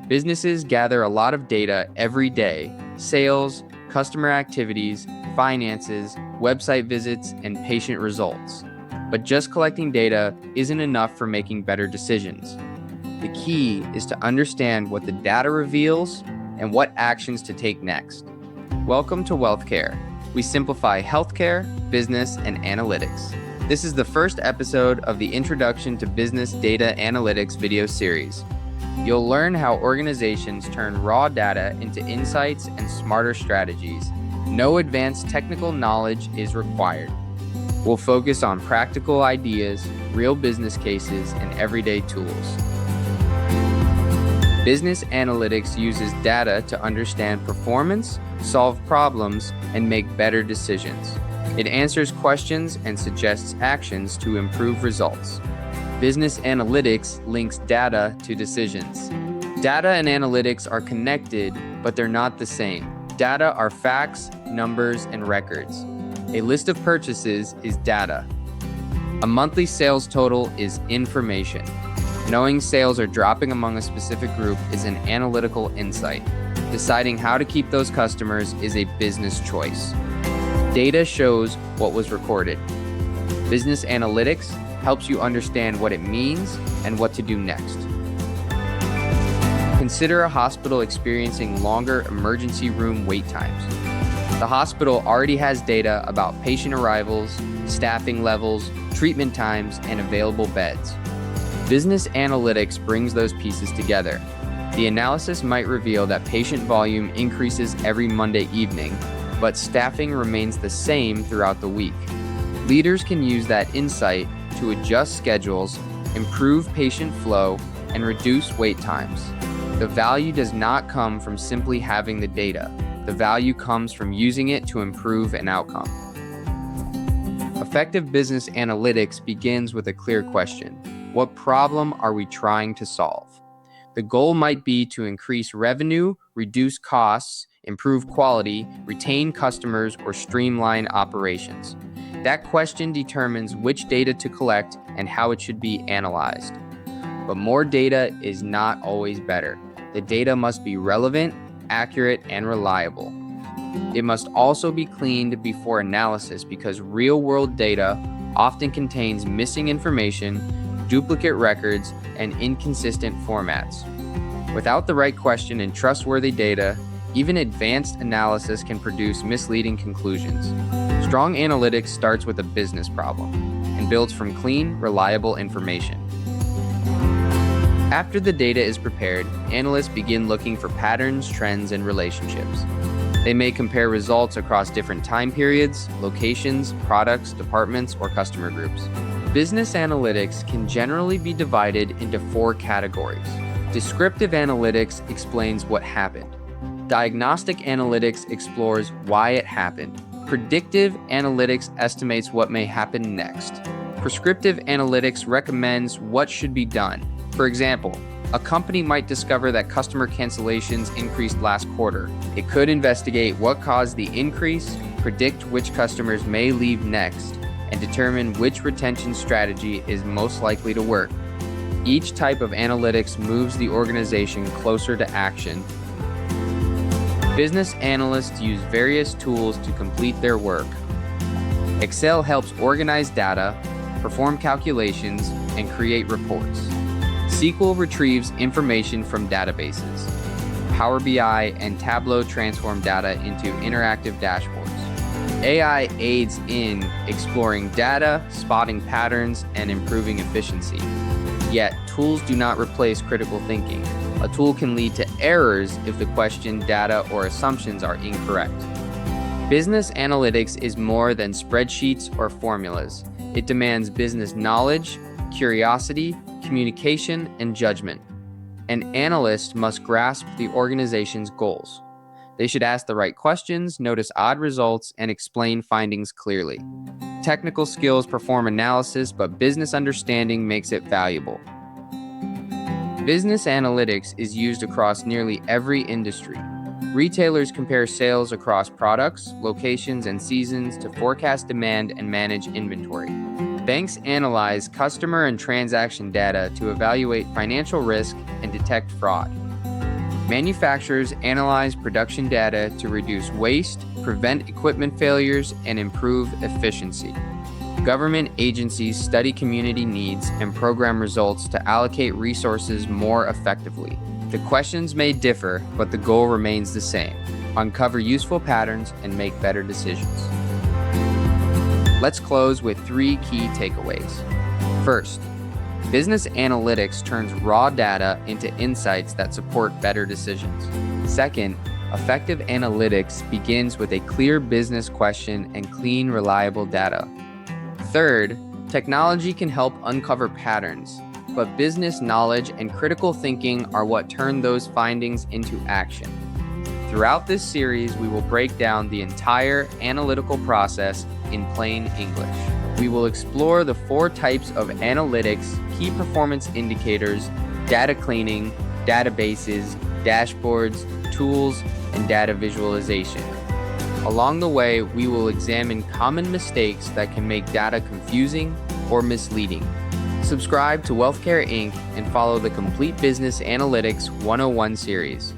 Businesses gather a lot of data every day: sales, customer activities, finances, website visits, and patient results. But just collecting data isn't enough for making better decisions. The key is to understand what the data reveals and what actions to take next. Welcome to Wealthcare. We simplify healthcare, business, and analytics. This is the first episode of the Introduction to Business Data Analytics video series. You'll learn how organizations turn raw data into insights and smarter strategies. No advanced technical knowledge is required. We'll focus on practical ideas, real business cases, and everyday tools. Business analytics uses data to understand performance, solve problems, and make better decisions. It answers questions and suggests actions to improve results. Business analytics links data to decisions. Data and analytics are connected, but they're not the same. Data are facts, numbers, and records. A list of purchases is data. A monthly sales total is information. Knowing sales are dropping among a specific group is an analytical insight. Deciding how to keep those customers is a business choice. Data shows what was recorded. Business analytics helps you understand what it means and what to do next. Consider a hospital experiencing longer emergency room wait times. The hospital already has data about patient arrivals, staffing levels, treatment times, and available beds. Business analytics brings those pieces together. The analysis might reveal that patient volume increases every Monday evening, but staffing remains the same throughout the week. Leaders can use that insight to adjust schedules, improve patient flow, and reduce wait times. The value does not come from simply having the data. The value comes from using it to improve an outcome. Effective business analytics begins with a clear question. What problem are we trying to solve? The goal might be to increase revenue, reduce costs, improve quality, retain customers, or streamline operations. That question determines which data to collect and how it should be analyzed. But more data is not always better. The data must be relevant, accurate, and reliable. It must also be cleaned before analysis because real-world data often contains missing information, duplicate records, and inconsistent formats. Without the right question and trustworthy data, even advanced analysis can produce misleading conclusions. Strong analytics starts with a business problem and builds from clean, reliable information. After the data is prepared, analysts begin looking for patterns, trends, and relationships. They may compare results across different time periods, locations, products, departments, or customer groups. Business analytics can generally be divided into 4 categories. Descriptive analytics explains what happened. Diagnostic analytics explores why it happened. Predictive analytics estimates what may happen next. Prescriptive analytics recommends what should be done. For example, a company might discover that customer cancellations increased last quarter. It could investigate what caused the increase, predict which customers may leave next, and determine which retention strategy is most likely to work. Each type of analytics moves the organization closer to action. Business analysts use various tools to complete their work. Excel helps organize data, perform calculations, and create reports. SQL retrieves information from databases. Power BI and Tableau transform data into interactive dashboards. AI aids in exploring data, spotting patterns, and improving efficiency. Yet, tools do not replace critical thinking. A tool can lead to errors if the question, data, or assumptions are incorrect. Business analytics is more than spreadsheets or formulas. It demands business knowledge, curiosity, communication, and judgment. An analyst must grasp the organization's goals. They should ask the right questions, notice odd results, and explain findings clearly. Technical skills perform analysis, but business understanding makes it valuable. Business analytics is used across nearly every industry. Retailers compare sales across products, locations, and seasons to forecast demand and manage inventory. Banks analyze customer and transaction data to evaluate financial risk and detect fraud. Manufacturers analyze production data to reduce waste, prevent equipment failures, and improve efficiency. Government agencies study community needs and program results to allocate resources more effectively. The questions may differ, but the goal remains the same: uncover useful patterns and make better decisions. Let's close with 3 key takeaways. First, business analytics turns raw data into insights that support better decisions. Second, effective analytics begins with a clear business question and clean, reliable data. Third, technology can help uncover patterns, but business knowledge and critical thinking are what turn those findings into action. Throughout this series, we will break down the entire analytical process in plain English. We will explore the 4 types of analytics, key performance indicators, data cleaning, databases, dashboards, tools, and data visualization. Along the way, we will examine common mistakes that can make data confusing or misleading. Subscribe to Wealthcare Inc. and follow the Complete Business Analytics 101 series.